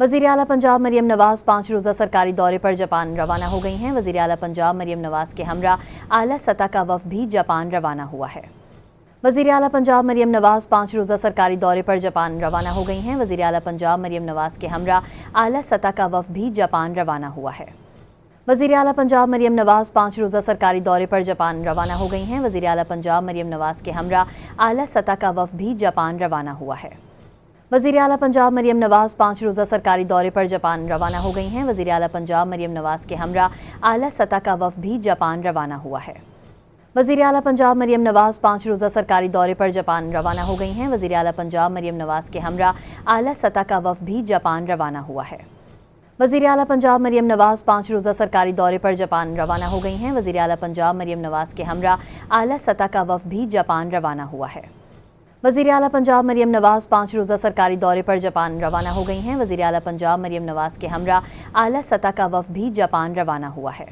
वज़ीर आला पंजाब मरियम नवाज़ 5 रोज़ा सरकारी दौरे पर जापान रवाना हो गई हैं। वज़ीर आला पंजाब मरियम नवाज़ के हमरा आला सतह का वफ़द भी जापान रवाना हुआ है। वज़ीर आला पंजाब मरियम नवाज़ 5 रोज़ा सरकारी दौरे पर जापान रवाना हो गई हैं। वज़ीर आला पंजाब मरियम नवाज़ के हमरा आला सतह का वफ़द भी जापान रवाना हुआ है। वज़ीर आला पंजाब मरियम नवाज़ 5 रोज़ा सरकारी दौरे पर जापान रवाना हो गई हैं। वज़ीर आला पंजाब मरियम नवाज़ के हमरा आला सतह का वफ़द भी जापान रवाना हुआ है। वज़ीर आला पंजाब मरियम नवाज़ 5 रोज़ा सरकारी दौरे पर जापान रवाना हो गई हैं। वज़ीर आला पंजाब मरियम नवाज़ के हमरा आला सतह का वफ़द भी जापान रवाना हुआ है। वज़ीर आला पंजाब मरियम नवाज़ 5 रोज़ा सरकारी दौरे पर जापान रवाना हो गई हैं। वज़ीर आला पंजाब मरियम नवाज़ के हमरा आला सतह का वफ़द भी जापान रवाना हुआ है। वज़ीर आला पंजाब मरियम नवाज़ 5 रोज़ा सरकारी दौरे पर जापान रवाना हो गई हैं। वज़ीर आला पंजाब मरियम नवाज़ के हमरा आला सतह का वफ़द भी जापान रवाना हुआ है। वज़ीर आला पंजाब मरियम नवाज़ 5 रोज़ा सरकारी दौरे पर जापान रवाना हो गई हैं। वज़ीर आला पंजाब मरियम नवाज़ के हमरा आला सतह का वफ़द भी जापान रवाना हुआ है।